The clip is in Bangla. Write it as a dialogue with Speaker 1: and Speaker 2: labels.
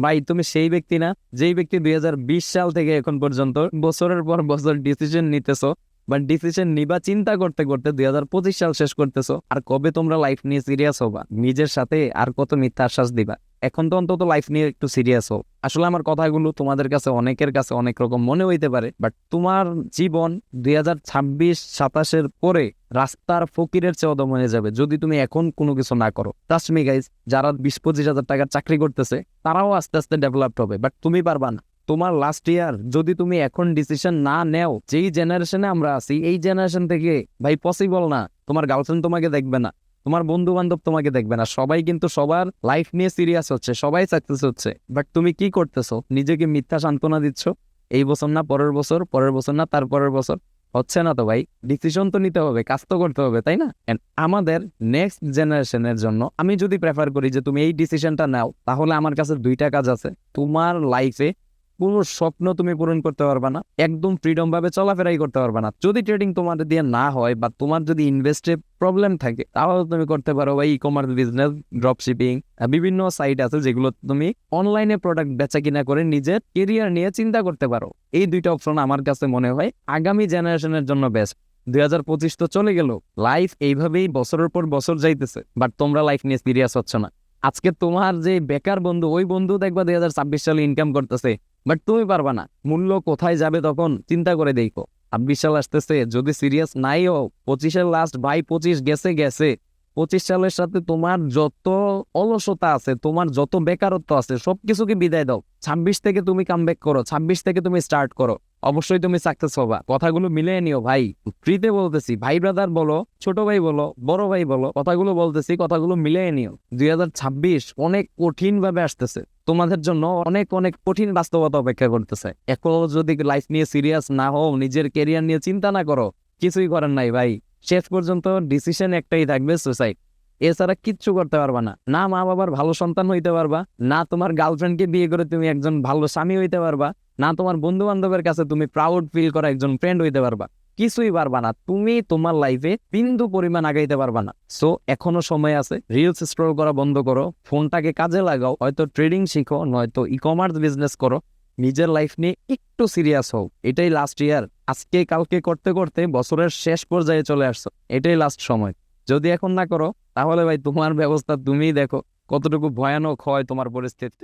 Speaker 1: ভাই তুমি সেই ব্যক্তি না যেই ব্যক্তি 2020 সাল থেকে এখন পর্যন্ত বছরের পর বছর ডিসিশন নিতেছো, বা ডিসিশন নিবা চিন্তা করতে করতে 2025 সাল শেষ করতেছো। আর কবে তোমরা লাইফ নিয়ে সিরিয়াস হবা? নিজের সাথে আর কত মিথ্যা আশ্বাস দিবা? এখন তো অন্তত লাইফ নিয়ে একটু সিরিয়াস হও। আসলে আমার কথাগুলো তোমাদের কাছে অনেকের কাছে অনেক রকম মনে হইতে পারে, বাট তোমার জীবন 2026-27 পরে রাস্তার ফকিরের চেয়ে অদম হয়ে যাবে যদি তুমি এখন কোনো কিছু না করো। ট্রাস্ট মি গাইজ, যারা 20-25 হাজার টাকার চাকরি করতেছে তারাও আস্তে আস্তে ডেভেলপড হবে, বাট তুমি পারবা না। তোমার লাস্ট ইয়ার যদি তুমি এখন ডিসিশন না নেও, যেই জেনারেশনে আমরা আছি এই জেনারেশন থেকে ভাই পসিবল না। তোমার গার্লফ্রেন্ড তোমাকে দেখবে না, তোমার বন্ধু বান্ধব তোমাকে দেখবে না, সবাই কিন্তু সবার লাইফ নিয়ে সিরিয়াস হচ্ছে, সবাই সাকসেস হচ্ছে, বাট তুমি কি করতেছো? নিজেকে মিথ্যা সান্ত্বনা দিচ্ছ। এই বছর না পরের বছর, পরের বছর না তার পরের বছর, হচ্ছে না তো ভাই। ডিসিশন তো নিতে হবে, কাজ তো করতে হবে, তাই না? And আমাদের নেক্সট জেনারেশনের জন্য আমি যদি প্রেফার করি যে তুমি এই ডিসিশনটা নাও, তাহলে আমার কাছে দুইটা কাজ আছে। তোমার লাইফে কোনো স্বপ্ন তুমি পূরণ করতে পারবে না, একদম ফ্রিডম ভাবে চলাফেরাই করতে পারবে না। যদি ট্রেডিং তোমার দিয়ে না হয় বা তোমার যদি ইনভেস্টে প্রবলেম থাকে, তাহলে তুমি করতে পারো ভাই e commerce business, drop shipping, বিভিন্ন সাইট আছে যেগুলো তুমি অনলাইনে প্রোডাক্ট বেচা কিনা করে নিজের কেরিয়ার নিয়ে চিন্তা করতে পারো। এই দুইটা অপশন আমার কাছে মনে হয় আগামী জেনারেশনের জন্য বেস্ট। 2025 তো চলে গেল, লাইফ এইভাবেই বছরের পর বছর যাইতেছে, বাট তোমরা লাইফ নিয়ে সিরিয়াস হচ্ছে না। আজকে তোমার যে বেকার বন্ধু, ওই বন্ধু দেখবা 2026 সালে ইনকাম করতেছে, বাট তুমি পারবা না। মূল্য কোথায় যাবে তখন চিন্তা করে দেখো। 26 সাল আসতেছে, যদি সিরিয়াস নাই হও, 25-এর লাস্ট ভাই, 25 গেছে গেছে। 25 সালের সাথে তোমার যত অলসতা আছে, তোমার যত বেকারত্ব আছে, সবকিছুকে বিদায় দাও। 26 থেকে তুমি কামব্যাক করো, 26 থেকে তুমি স্টার্ট করো, অবশ্যই তুমি সাকসেস হবা। কথাগুলো মিলিয়ে নিও ভাই, ফ্রিতে বলতেছি। ভাই ব্রাদার বলো, ছোট ভাই বলো, বড় ভাই বলো, কথাগুলো বলতেছি, কথাগুলো মিলিয়ে নিও। 2026 অনেক কঠিন ভাবে আসতেছে, তোমাদের জন্য অনেক অনেক কঠিন বাস্তবতা অপেক্ষা করতেছে। এখন যদি লাইফ নিয়ে সিরিয়াস না হও, নিজের ক্যারিয়ার নিয়ে চিন্তা না করো, কিছুই করার নাই ভাই। শেষ পর্যন্ত ডিসিশন একটাই থাকবে, সুসাইড। এছাড়া কিচ্ছু করতে পারবা না। না মা বাবার ভালো সন্তান হইতে পারবা, না তোমার গার্লফ্রেন্ডকে বিয়ে করে তুমি একজন ভালো স্বামী হইতে পারবা, না তোমার বন্ধু বান্ধবের কাছে তুমি প্রাউড ফিল করা একজন ফ্রেন্ড হইতে পারবা। কিছুই পারবা না। তুমি তোমার লাইফে বিন্দু পরিমাণ আগাইতে পারবা না। সো এখনো সময় আছে, রিলস স্ক্রল করা বন্ধ করো, ফোনটাকে কাজে লাগাও, হয়তো ট্রেডিং শিখো, নয়তো ই কমার্স বিজনেস করো। নিজের লাইফ নিয়ে একটু সিরিয়াস হও। এটাই লাস্ট ইয়ার। আজকে কালকে করতে করতে বছরের শেষ পর্যায়ে চলে আসছো, এটাই লাস্ট সময়। যদি এখন না করো, তাহলে ভাই তোমার ব্যবস্থা তুমিই দেখো কতটুকু ভয়ানক হয় তোমার পরিস্থিতি।